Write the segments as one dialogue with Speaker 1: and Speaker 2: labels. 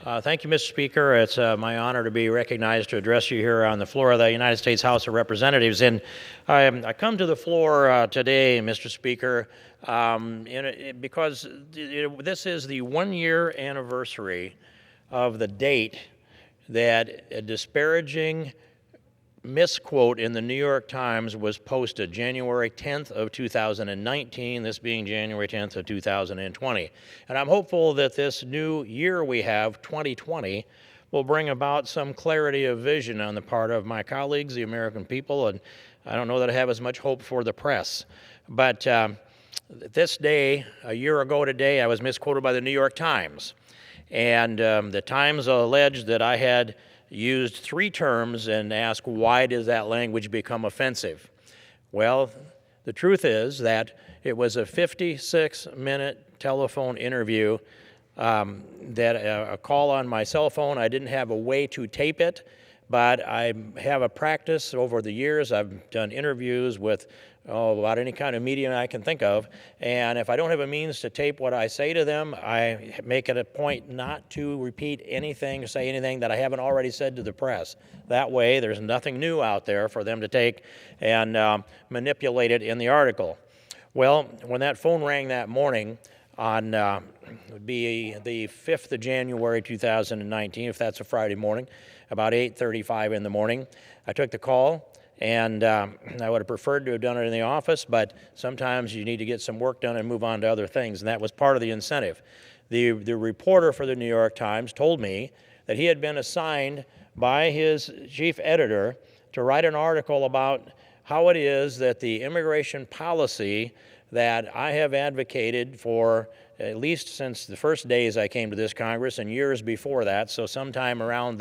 Speaker 1: Thank you, Mr. Speaker. It's my honor to be recognized to address you here on the floor of the United States House of Representatives. And I come to the floor today, Mr. Speaker, because this is the one-year anniversary of the date that a disparaging misquote in the New York Times was posted, January 10th of 2019, this being January 10th of 2020. And I'm hopeful that this new year we have, 2020, will bring about some clarity of vision on the part of my colleagues, the American people, and I don't know that I have as much hope for the press. But this day, a year ago today, I was misquoted by the New York Times. And the Times alleged that I had used three terms and asked, why does that language become offensive? Well, the truth is that it was a 56-minute telephone interview, a call on my cell phone. I didn't have a way to tape it, but I have a practice over the years. I've done interviews with about any kind of medium I can think of, and if I don't have a means to tape what I say to them, I make it a point not to repeat anything or say anything that I haven't already said to the press. That way, there's nothing new out there for them to take and manipulate it in the article. Well, when that phone rang that morning on would be the 5th of January 2019, if that's a Friday morning, about 8:35 in the morning, I took the call. And I would have preferred to have done it in the office, but sometimes you need to get some work done and move on to other things, and that was part of the incentive. The reporter for the New York Times told me that he had been assigned by his chief editor to write an article about how it is that the immigration policy that I have advocated for at least since the first days I came to this Congress and years before that, so sometime around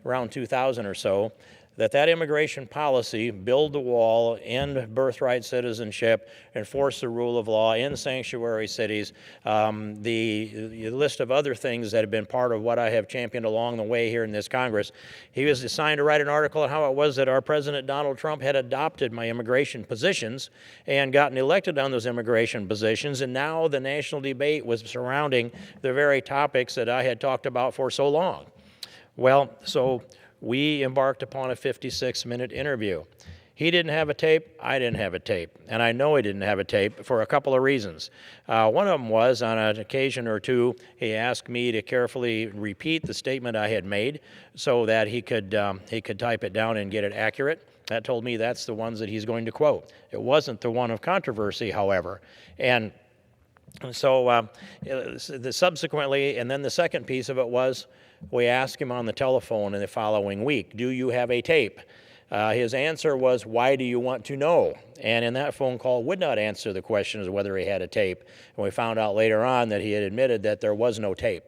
Speaker 1: 2000 or so, that immigration policy, build the wall, end birthright citizenship, enforce the rule of law in sanctuary cities, the list of other things that have been part of what I have championed along the way here in this Congress. He was assigned to write an article on how it was that our President Donald Trump had adopted my immigration positions and gotten elected on those immigration positions, and now the national debate was surrounding the very topics that I had talked about for so long. Well, so we embarked upon a 56-minute interview. He didn't have a tape, I didn't have a tape, and I know he didn't have a tape for a couple of reasons. One of them was, on an occasion or two, he asked me to carefully repeat the statement I had made so that he could type it down and get it accurate. That told me that's the ones that he's going to quote. It wasn't the one of controversy, however. And so subsequently, and then the second piece of it was, we asked him on the telephone in the following week, do you have a tape? His answer was, why do you want to know? And in that phone call would not answer the question as whether he had a tape. And we found out later on that he had admitted that there was no tape.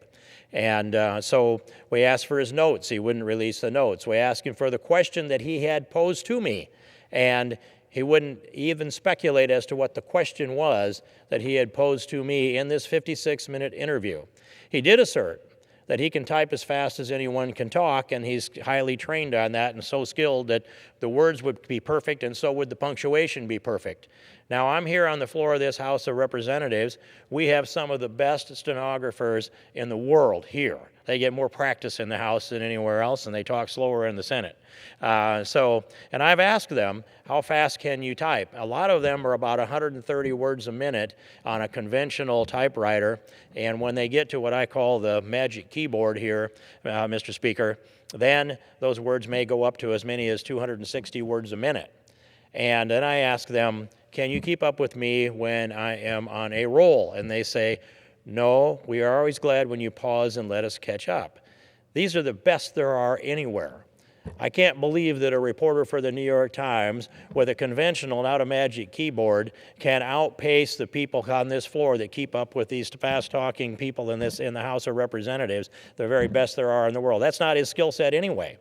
Speaker 1: And so we asked for his notes. He wouldn't release the notes. We asked him for the question that he had posed to me. And he wouldn't even speculate as to what the question was that he had posed to me in this 56-minute interview. He did assert that he can type as fast as anyone can talk, and he's highly trained on that and so skilled that the words would be perfect and so would the punctuation be perfect. Now, I'm here on the floor of this House of Representatives. We have some of the best stenographers in the world here. They get more practice in the House than anywhere else, and they talk slower in the Senate. And I've asked them, how fast can you type? A lot of them are about 130 words a minute on a conventional typewriter, and when they get to what I call the magic keyboard here, Mr. Speaker, then those words may go up to as many as 260 words a minute. And then I ask them, can you keep up with me when I am on a roll? And they say, no, we are always glad when you pause and let us catch up. These are the best there are anywhere. I can't believe that a reporter for the New York Times with a conventional, not a magic keyboard, can outpace the people on this floor that keep up with these fast-talking people in the House of Representatives, the very best there are in the world. That's not his skill set anyway.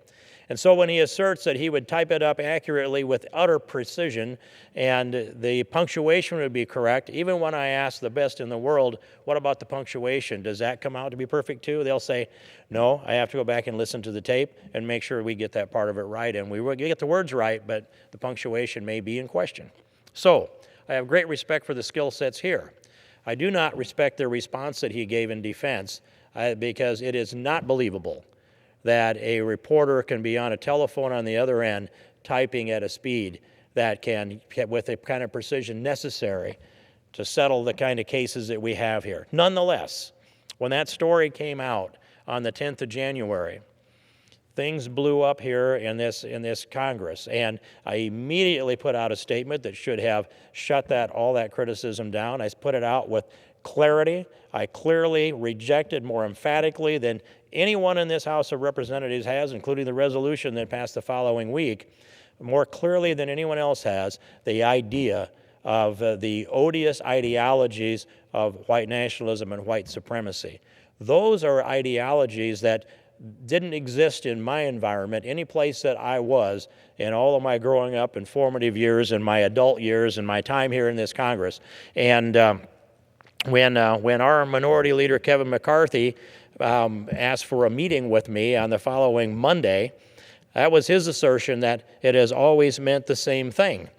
Speaker 1: And so when he asserts that he would type it up accurately with utter precision and the punctuation would be correct, even when I ask the best in the world, what about the punctuation? Does that come out to be perfect too? They'll say, no, I have to go back and listen to the tape and make sure we get that part of it right. And we will get the words right, but the punctuation may be in question. So I have great respect for the skill sets here. I do not respect the response that he gave in defense because it is not believable that a reporter can be on a telephone on the other end typing at a speed that can, with the kind of precision necessary to settle the kind of cases that we have here. Nonetheless, when that story came out on the 10th of January, things blew up here in this Congress, and I immediately put out a statement that should have shut all that criticism down. I put it out with clarity. I clearly rejected more emphatically than anyone in this House of Representatives has, including the resolution that passed the following week, more clearly than anyone else has, the idea of the odious ideologies of white nationalism and white supremacy. Those are ideologies that didn't exist in my environment, any place that I was in all of my growing up and formative years and my adult years and my time here in this Congress. And when our minority leader, Kevin McCarthy, asked for a meeting with me on the following Monday, that was his assertion that it has always meant the same thing.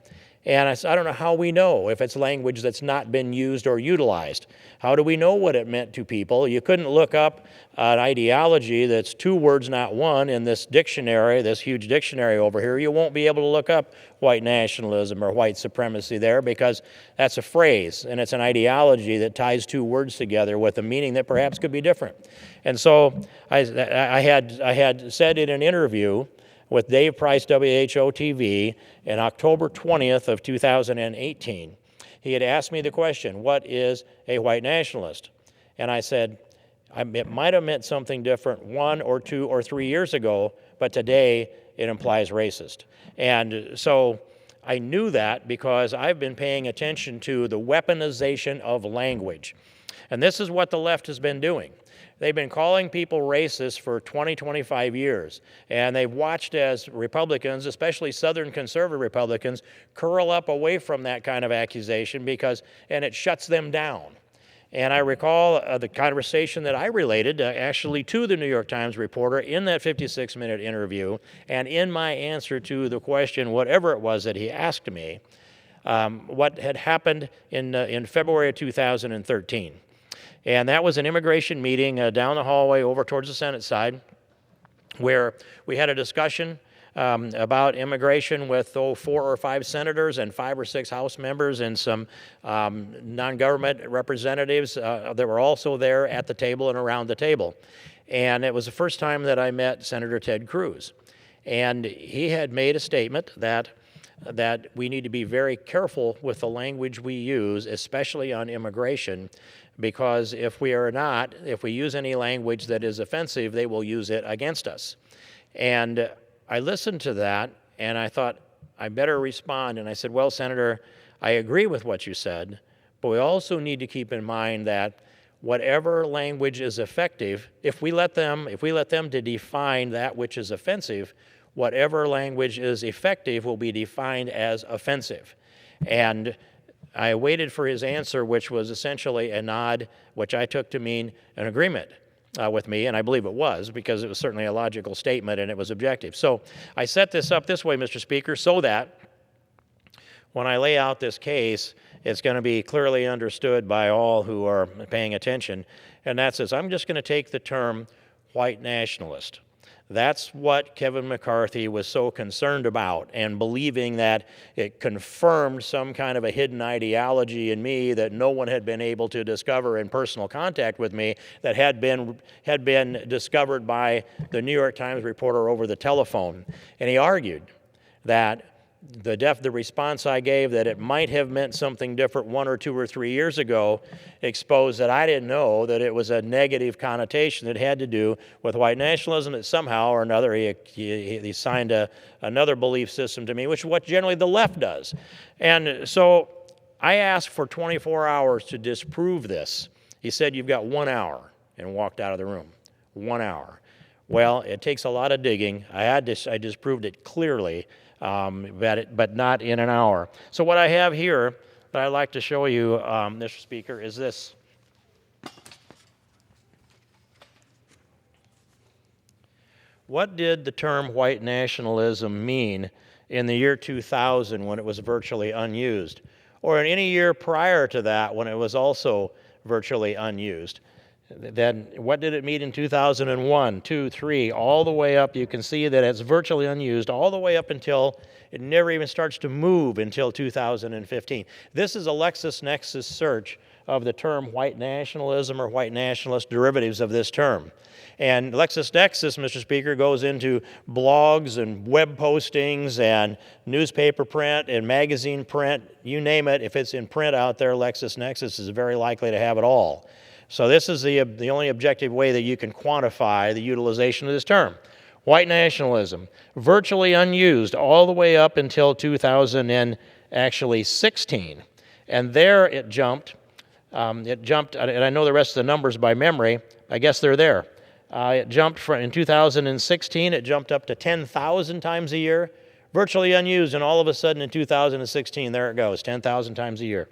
Speaker 1: And I don't know how we know if it's language that's not been used or utilized. How do we know what it meant to people? You couldn't look up an ideology that's two words, not one, in this dictionary, this huge dictionary over here. You won't be able to look up white nationalism or white supremacy there because that's a phrase, and it's an ideology that ties two words together with a meaning that perhaps could be different. And so I had said in an interview with Dave Price, WHO-TV, in October 20th of 2018. He had asked me the question, what is a white nationalist? And I said, it might have meant something different 1 or 2 or 3 years ago, but today it implies racist. And so I knew that because I've been paying attention to the weaponization of language. And this is what the left has been doing. They've been calling people racist for 20, 25 years, and they've watched as Republicans, especially Southern conservative Republicans, curl up away from that kind of accusation and it shuts them down. And I recall the conversation that I related actually to the New York Times reporter in that 56-minute interview, and in my answer to the question, whatever it was that he asked me, what had happened in February of 2013. And that was an immigration meeting down the hallway over towards the Senate side where we had a discussion about immigration with 4 or 5 senators and 5 or 6 House members and some non-government representatives that were also there at the table and around the table. And it was the first time that I met Senator Ted Cruz. And he had made a statement that we need to be very careful with the language we use, especially on immigration, because if we use any language that is offensive, they will use it against us. And I listened to that, and I thought, I better respond. And I said, well, Senator, I agree with what you said, but we also need to keep in mind that whatever language is effective, if we let them to define that which is offensive, whatever language is effective will be defined as offensive. And I waited for his answer, which was essentially a nod, which I took to mean an agreement with me, and I believe it was, because it was certainly a logical statement and it was objective. So I set this up this way, Mr. Speaker, so that when I lay out this case, it's going to be clearly understood by all who are paying attention, and that's this. I'm just going to take the term white nationalist. That's what Kevin McCarthy was so concerned about, and believing that it confirmed some kind of a hidden ideology in me that no one had been able to discover in personal contact with me, that had been discovered by the New York Times reporter over the telephone. And he argued that the response I gave, that it might have meant something different 1 or 2 or 3 years ago, exposed that I didn't know that it was a negative connotation that had to do with white nationalism, that somehow or another he assigned another belief system to me, which is what generally the left does. And so I asked for 24 hours to disprove this. He said, you've got 1 hour, and walked out of the room. 1 hour. Well, it takes a lot of digging. I disproved it clearly, but not in an hour. So what I have here that I'd like to show you, Mr. Speaker, is this. What did the term white nationalism mean in the year 2000 when it was virtually unused, or in any year prior to that when it was also virtually unused? Then what did it mean in 2001, 2, 3, all the way up? You can see that it's virtually unused all the way up until it never even starts to move until 2015. This is a LexisNexis search of the term white nationalism or white nationalist derivatives of this term. And LexisNexis, Mr. Speaker, goes into blogs and web postings and newspaper print and magazine print, you name it. If it's in print out there, LexisNexis is very likely to have it all. So this is the only objective way that you can quantify the utilization of this term. White nationalism, virtually unused all the way up until 2016. And there it jumped, and I know the rest of the numbers by memory, I guess they're there. It jumped from, in 2016, it jumped up to 10,000 times a year, virtually unused, and all of a sudden in 2016, there it goes, 10,000 times a year.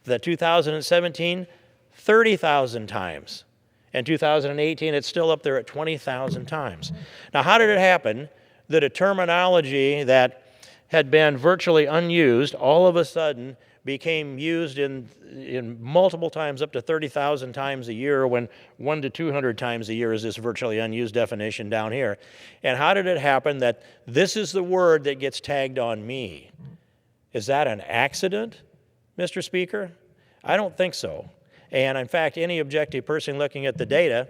Speaker 1: The 2017, 30,000 times. In 2018, it's still up there at 20,000 times. Now, how did it happen that a terminology that had been virtually unused all of a sudden became used in multiple times, up to 30,000 times a year, when 1 to 200 times a year is this virtually unused definition down here? And how did it happen that this is the word that gets tagged on me? Is that an accident, Mr. Speaker? I don't think so. And in fact, any objective person looking at the data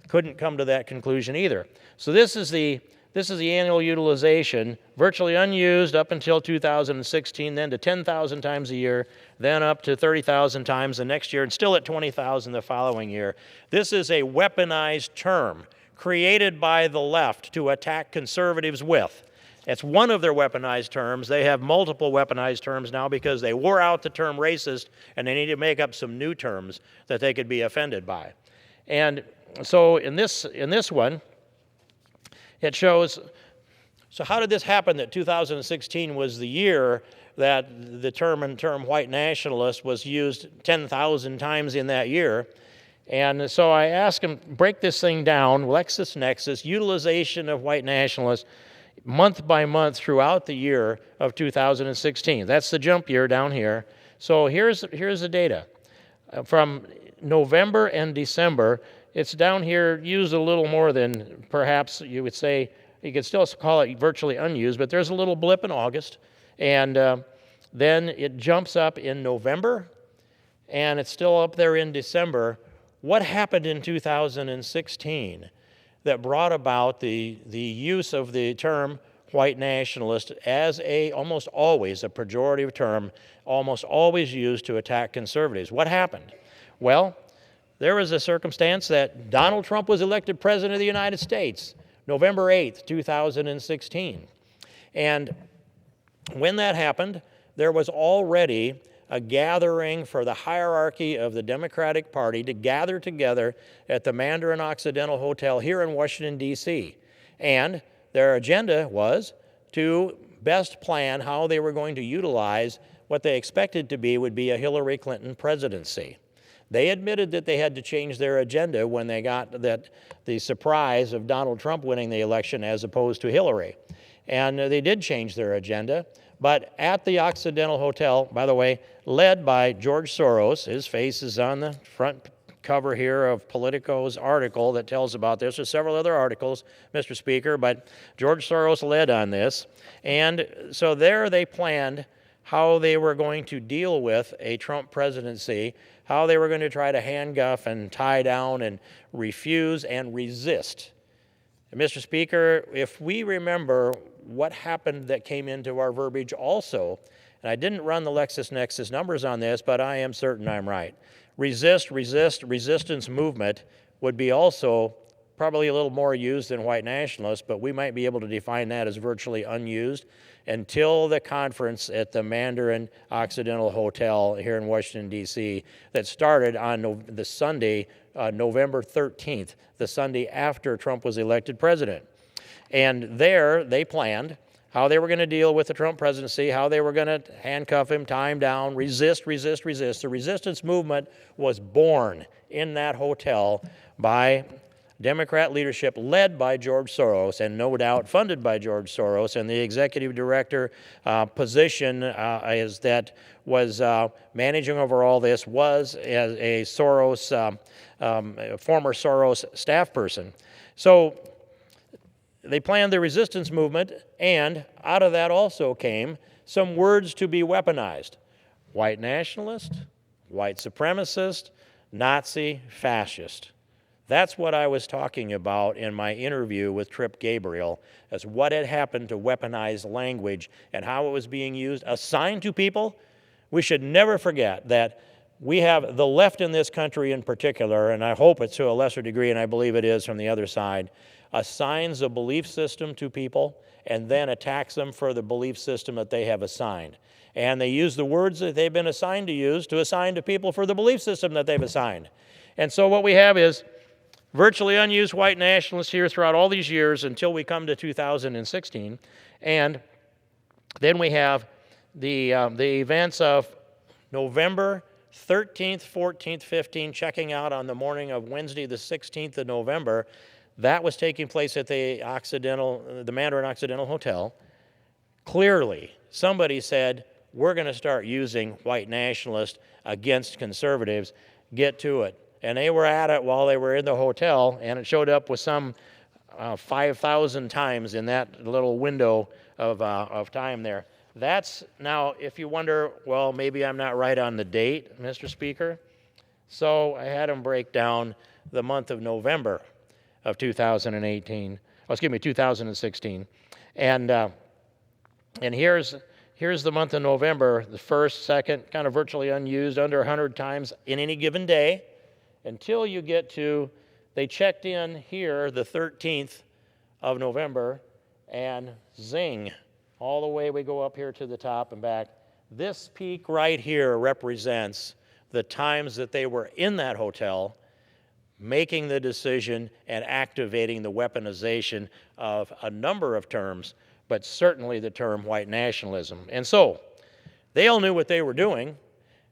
Speaker 1: couldn't come to that conclusion either. So this is the annual utilization, virtually unused up until 2016, then to 10,000 times a year, then up to 30,000 times the next year, and still at 20,000 the following year. This is a weaponized term created by the left to attack conservatives with. It's one of their weaponized terms. They have multiple weaponized terms now because they wore out the term racist, and they need to make up some new terms that they could be offended by. And so in this one, it shows, so how did this happen that 2016 was the year that the term white nationalist was used 10,000 times in that year? And so I asked him, break this thing down, LexisNexis, utilization of white nationalists, month by month throughout the year of 2016. That's the jump year down here. So here's the data. From November and December, it's down here used a little more than perhaps you would say. You could still call it virtually unused, but there's a little blip in August. And then it jumps up in November, and it's still up there in December. What happened in 2016 that brought about the use of the term white nationalist as almost always a pejorative term, almost always used to attack conservatives? What happened? Well, there was a circumstance that Donald Trump was elected president of the United States, November 8th, 2016. And when that happened, there was already a gathering for the hierarchy of the Democratic Party to gather together at the Mandarin Occidental Hotel here in Washington, D.C. And their agenda was to best plan how they were going to utilize what they expected to be would be a Hillary Clinton presidency. They admitted that they had to change their agenda when they got the surprise of Donald Trump winning the election as opposed to Hillary. And they did change their agenda. But at the Occidental Hotel, by the way, led by George Soros, his face is on the front cover here of Politico's article that tells about this. There's several other articles, Mr. Speaker, but George Soros led on this. And so there they planned how they were going to deal with a Trump presidency, how they were going to try to handcuff and tie down and refuse and resist. And Mr. Speaker, if we remember what happened that came into our verbiage also, and I didn't run the LexisNexis numbers on this, but I am certain I'm right. Resistance movement would be also probably a little more used than white nationalists, but we might be able to define that as virtually unused until the conference at the Mandarin Occidental Hotel here in Washington, D.C. that started on the Sunday, November 13th, the Sunday after Trump was elected president. And there they planned how they were going to deal with the Trump presidency, how they were going to handcuff him, tie him down, resist. The resistance movement was born in that hotel by Democrat leadership led by George Soros, and no doubt funded by George Soros, and the executive director position is that was managing over all this was as a Soros, former Soros staff person. So they planned the resistance movement, and out of that also came some words to be weaponized: white nationalist, white supremacist, Nazi, fascist. That's what I was talking about in my interview with Trip Gabriel, as what had happened to weaponized language and how it was being used, assigned to people. We should never forget that we have the left in this country in particular, and I hope it's to a lesser degree, and I believe it is from the other side, assigns a belief system to people and then attacks them for the belief system that they have assigned. And they use the words that they've been assigned to use to assign to people for the belief system that they've assigned. And so what we have is virtually unused white nationalists here throughout all these years until we come to 2016. And then we have the events of November 13th, 14th, 15th, checking out on the morning of Wednesday, the 16th of November. That was taking place at the Mandarin Occidental Hotel. Clearly, somebody said, we're going to start using white nationalists against conservatives. Get to it. And they were at it while they were in the hotel, and it showed up with some 5,000 times in that little window of time there. That's now, if you wonder, well, maybe I'm not right on the date, Mr. Speaker. So I had them break down the month of November of 2016. And here's the month of November, the first, second, kind of virtually unused, under 100 times in any given day, until you get to, they checked in here the 13th of November, and zing, all the way we go up here to the top and back. This peak right here represents the times that they were in that hotel making the decision and activating the weaponization of a number of terms, but certainly the term white nationalism. And so they all knew what they were doing.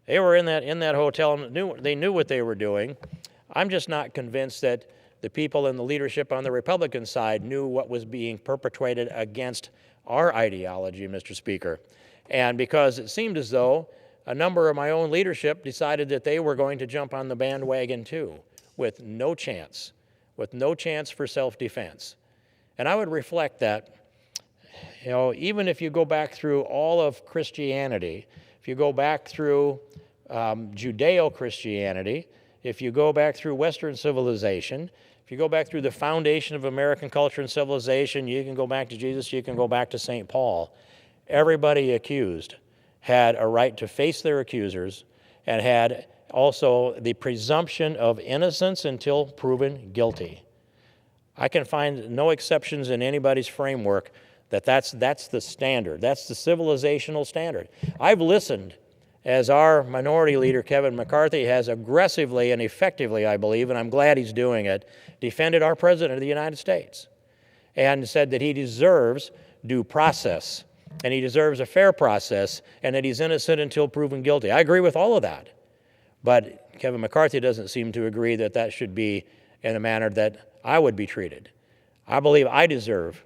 Speaker 1: They were in that hotel and they knew what they were doing. I'm just not convinced that the people in the leadership on the Republican side knew what was being perpetrated against our ideology, Mr. Speaker. And because it seemed as though a number of my own leadership decided that they were going to jump on the bandwagon too, with no chance for self-defense. And I would reflect that, even if you go back through all of Christianity, if you go back through Judeo-Christianity, if you go back through Western civilization, if you go back through the foundation of American culture and civilization, you can go back to Jesus, you can go back to St. Paul. Everybody accused had a right to face their accusers and had also the presumption of innocence until proven guilty. I can find no exceptions in anybody's framework that's the standard. That's the civilizational standard. I've listened as our minority leader, Kevin McCarthy, has aggressively and effectively, I believe, and I'm glad he's doing it, defended our President of the United States and said that he deserves due process and he deserves a fair process and that he's innocent until proven guilty. I agree with all of that. But Kevin McCarthy doesn't seem to agree that that should be in a manner that I would be treated. I believe I deserve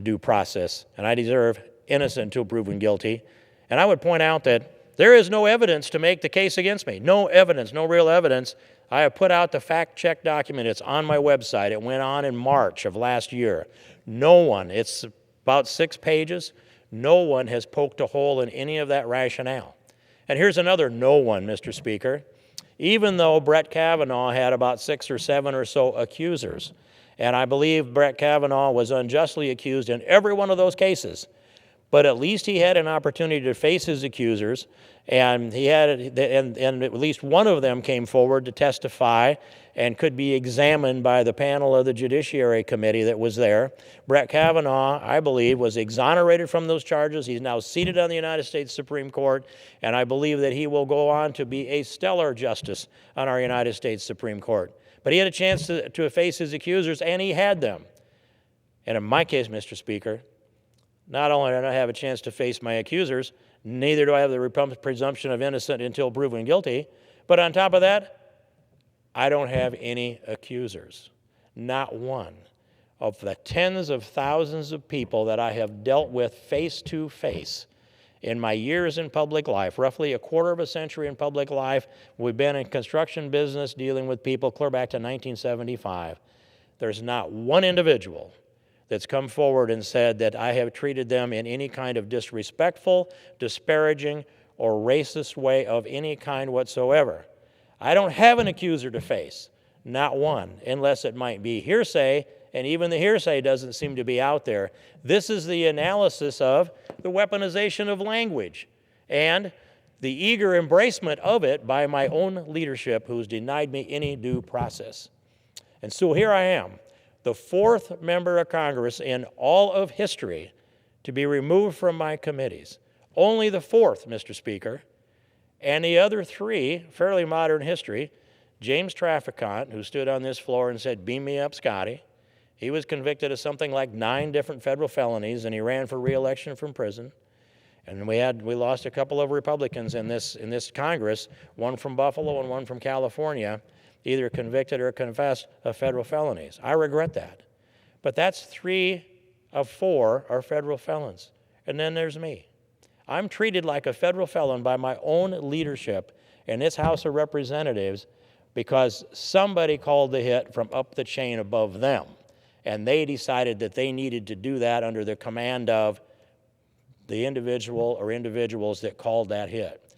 Speaker 1: due process, and I deserve innocent until proven guilty. And I would point out that there is no evidence to make the case against me. No evidence, no real evidence. I have put out the fact-check document. It's on my website. It went on in March of last year. No one, it's about 6 pages, no one has poked a hole in any of that rationale. And here's another no one, Mr. Speaker. Even though Brett Kavanaugh had about 6 or 7 or so accusers, and I believe Brett Kavanaugh was unjustly accused in every one of those cases, but at least he had an opportunity to face his accusers, and and at least one of them came forward to testify and could be examined by the panel of the Judiciary Committee that was there. Brett Kavanaugh, I believe, was exonerated from those charges. He's now seated on the United States Supreme Court, and I believe that he will go on to be a stellar justice on our United States Supreme Court. But he had a chance to face his accusers, and he had them. And in my case, Mr. Speaker, not only do I not have a chance to face my accusers, neither do I have the presumption of innocent until proven guilty, but on top of that, I don't have any accusers. Not one of the tens of thousands of people that I have dealt with face to face in my years in public life, roughly a quarter of a century in public life. We've been in construction business dealing with people clear back to 1975. There's not one individual that's come forward and said that I have treated them in any kind of disrespectful, disparaging, or racist way of any kind whatsoever. I don't have an accuser to face, not one, unless it might be hearsay, and even the hearsay doesn't seem to be out there. This is the analysis of the weaponization of language and the eager embracement of it by my own leadership, who's denied me any due process. And so here I am, the fourth member of Congress in all of history to be removed from my committees. Only the fourth, Mr. Speaker. And the other three, fairly modern history, James Traficant, who stood on this floor and said, "Beam me up, Scotty." He was convicted of something like 9 different federal felonies, and he ran for re-election from prison. And we lost a couple of Republicans in this Congress, one from Buffalo and one from California, either convicted or confessed of federal felonies. I regret that. But that's 3 of 4 are federal felons. And then there's me. I'm treated like a federal felon by my own leadership in this House of Representatives because somebody called the hit from up the chain above them. And they decided that they needed to do that under the command of the individual or individuals that called that hit.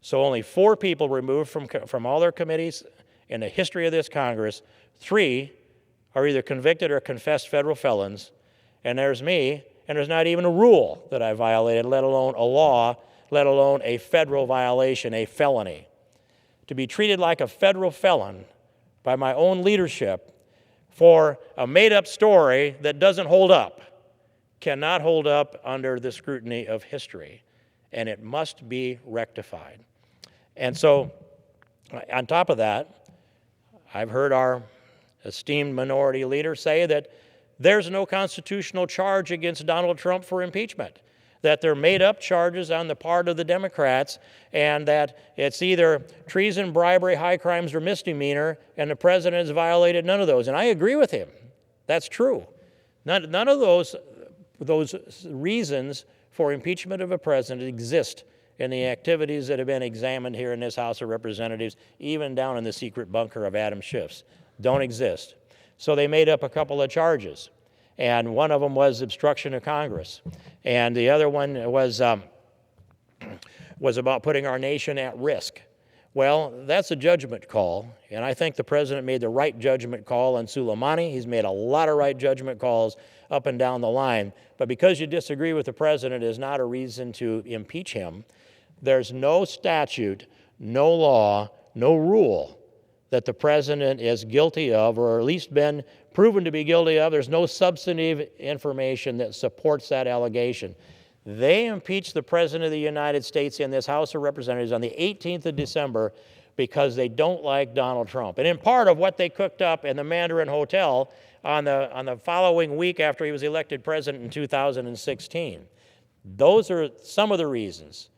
Speaker 1: So only 4 people removed from all their committees in the history of this Congress. 3 are either convicted or confessed federal felons. And there's me, and there's not even a rule that I violated, let alone a law, let alone a federal violation, a felony. To be treated like a federal felon by my own leadership for a made-up story that doesn't hold up cannot hold up under the scrutiny of history, and it must be rectified. And so, on top of that, I've heard our esteemed minority leader say that there's no constitutional charge against Donald Trump for impeachment, that they're made-up charges on the part of the Democrats, and that it's either treason, bribery, high crimes, or misdemeanor, and the president has violated none of those. And I agree with him. That's true. None of those reasons for impeachment of a president exist in the activities that have been examined here in this House of Representatives, even down in the secret bunker of Adam Schiff's. Don't exist. So they made up a couple of charges, and one of them was obstruction of Congress, and the other one was about putting our nation at risk. Well, that's a judgment call, and I think the president made the right judgment call on Soleimani. He's made a lot of right judgment calls up and down the line, but because you disagree with the president is not a reason to impeach him. There's no statute, no law, no rule that the president is guilty of, or at least been proven to be guilty of. There's no substantive information that supports that allegation. They impeached the President of the United States in this House of Representatives on the 18th of December because they don't like Donald Trump. And in part of what they cooked up in the Mandarin Hotel on the following week after he was elected president in 2016. Those are some of the reasons.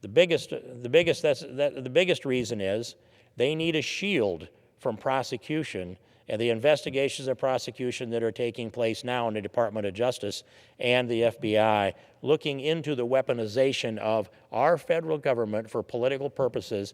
Speaker 1: The biggest reason is they need a shield from prosecution and the investigations of prosecution that are taking place now in the Department of Justice and the FBI, looking into the weaponization of our federal government for political purposes,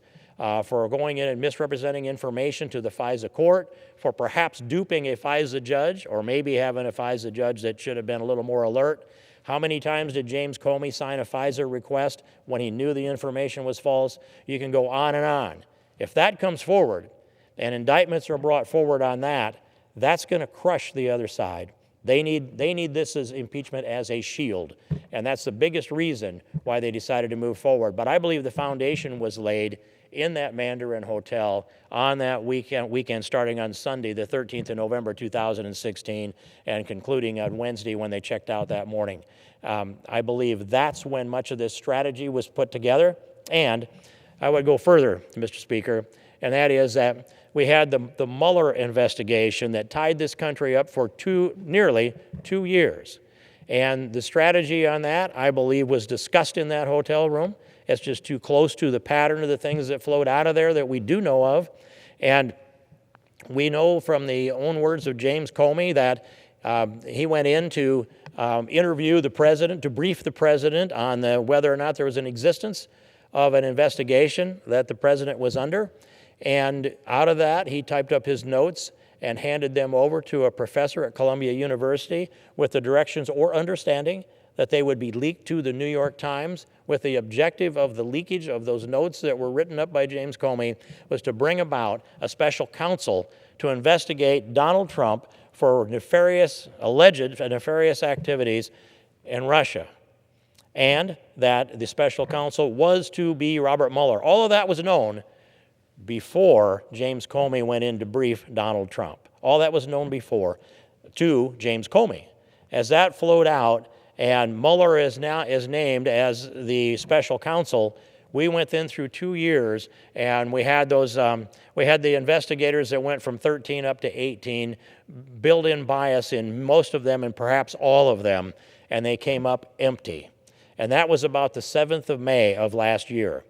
Speaker 1: for going in and misrepresenting information to the FISA court, for perhaps duping a FISA judge, or maybe having a FISA judge that should have been a little more alert. How many times did James Comey sign a FISA request when he knew the information was false? You can go on and on. If that comes forward and indictments are brought forward on that, that's going to crush the other side. They need this as impeachment as a shield, and that's the biggest reason why they decided to move forward. But I believe the foundation was laid in that Mandarin Hotel on that weekend starting on Sunday, the 13th of November, 2016, and concluding on Wednesday when they checked out that morning. I believe that's when much of this strategy was put together. And I would go further, Mr. Speaker, and that is that we had the Mueller investigation that tied this country up for nearly 2 years. And the strategy on that, I believe, was discussed in that hotel room. It's just too close to the pattern of the things that flowed out of there that we do know of. And We know from the own words of James Comey that he went in to interview the president, to brief the president on whether or not there was an existence of an investigation that the president was under. And out of that, he typed up his notes and handed them over to a professor at Columbia University with the directions or understanding that they would be leaked to the New York Times, with the objective of the leakage of those notes that were written up by James Comey was to bring about a special counsel to investigate Donald Trump for alleged nefarious activities in Russia, and that the special counsel was to be Robert Mueller. All of that was known before James Comey went in to brief Donald Trump. All that was known before to James Comey. As that flowed out, and Mueller is named as the special counsel, we went then through 2 years, and we had the investigators that went from 13 up to 18, built-in bias in most of them and perhaps all of them, and they came up empty. And that was about the 7th of May of last year.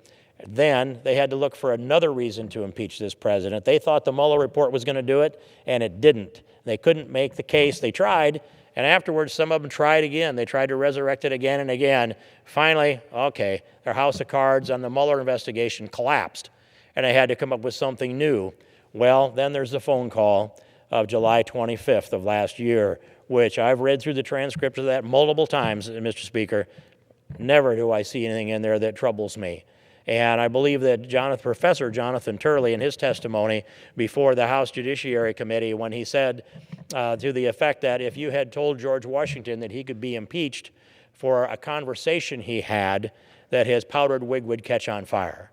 Speaker 1: Then they had to look for another reason to impeach this president. They thought the Mueller report was going to do it, and it didn't. They couldn't make the case. They tried, and afterwards some of them tried again. They tried to resurrect it again and again. Finally, okay, their house of cards on the Mueller investigation collapsed, and they had to come up with something new. Well, then there's the phone call of July 25th of last year, which I've read through the transcript of that multiple times, Mr. Speaker. Never do I see anything in there that troubles me. And I believe that Professor Jonathan Turley, in his testimony before the House Judiciary Committee, when he said to the effect that if you had told George Washington that he could be impeached for a conversation he had, that his powdered wig would catch on fire.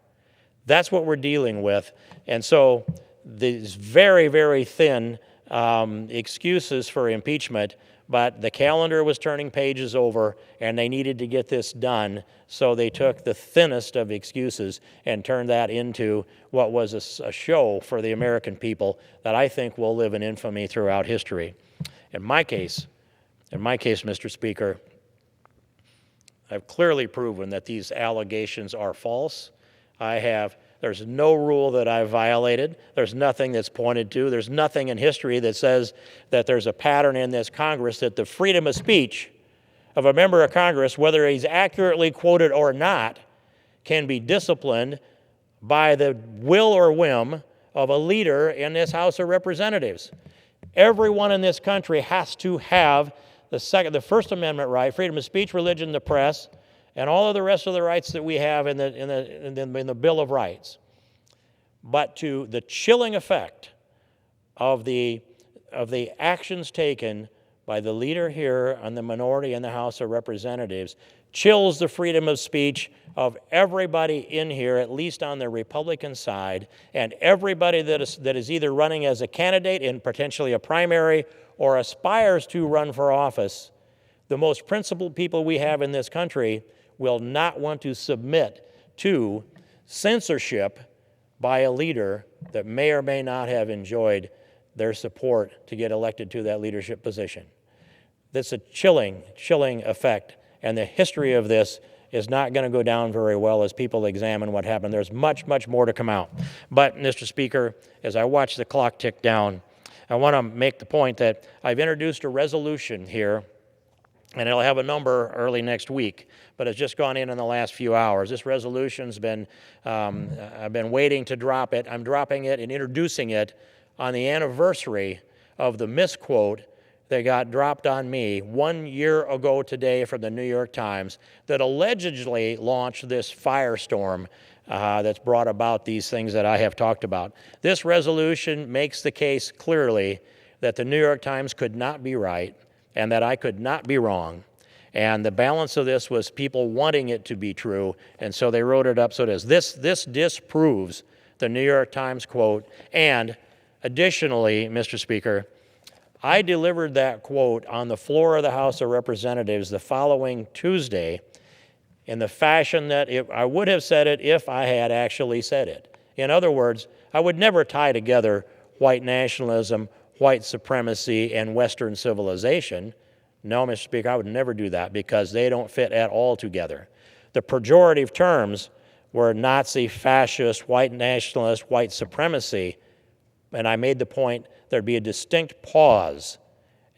Speaker 1: That's what we're dealing with. And so these very, very thin excuses for impeachment, but the calendar was turning pages over, and they needed to get this done, so they took the thinnest of excuses and turned that into what was a show for the American people that I think will live in infamy throughout history. In my case, Mr. Speaker, I've clearly proven that these allegations are false. There's no rule that I've violated. There's nothing that's pointed to. There's nothing in history that says that there's a pattern in this Congress that the freedom of speech of a member of Congress, whether he's accurately quoted or not, can be disciplined by the will or whim of a leader in this House of Representatives. Everyone in this country has to have the First Amendment right, freedom of speech, religion, the press, and all of the rest of the rights that we have in the Bill of Rights. But to the chilling effect of the actions taken by the leader here on the minority in the House of Representatives chills the freedom of speech of everybody in here, at least on the Republican side, and everybody that is either running as a candidate in potentially a primary or aspires to run for office. The most principled people we have in this country will not want to submit to censorship by a leader that may or may not have enjoyed their support to get elected to that leadership position. That's a chilling effect, and the history of this is not going to go down very well as people examine what happened. There's much, much more to come out. But, Mr. Speaker, as I watch the clock tick down, I want to make the point that I've introduced a resolution here, and it'll have a number early next week, but it's just gone in the last few hours. This resolution's been, I've been waiting to drop it. I'm dropping it and introducing it on the anniversary of the misquote that got dropped on me 1 year ago today from the New York Times that allegedly launched this firestorm that's brought about these things that I have talked about. This resolution makes the case clearly that the New York Times could not be right and that I could not be wrong. And the balance of this was people wanting it to be true, and so they wrote it up so it is. This disproves the New York Times quote, and additionally, Mr. Speaker, I delivered that quote on the floor of the House of Representatives the following Tuesday in the fashion that I would have said it if I had actually said it. In other words, I would never tie together white nationalism, white supremacy, and Western civilization. No, Mr. Speaker, I would never do that because they don't fit at all together. The pejorative terms were Nazi, fascist, white nationalist, white supremacy, and I made the point there'd be a distinct pause,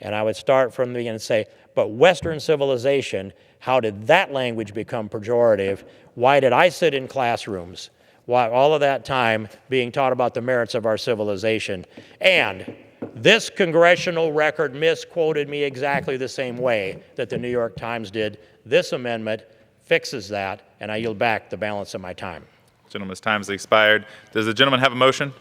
Speaker 1: and I would start from the beginning and say, but Western civilization, how did that language become pejorative? Why did I sit in classrooms? Why all of that time being taught about the merits of our civilization? And this congressional record misquoted me exactly the same way that the New York Times did. This amendment fixes that, and I yield back the balance of my time.
Speaker 2: Gentleman's time has expired. Does the gentleman have a motion?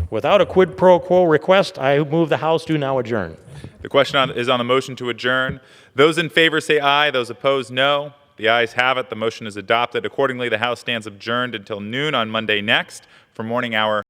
Speaker 1: Without a quid pro quo request, I move the House do now adjourn.
Speaker 2: The question is on the motion to adjourn. Those in favor say aye. Those opposed, no. The ayes have it. The motion is adopted. Accordingly, the House stands adjourned until noon on Monday next for morning hour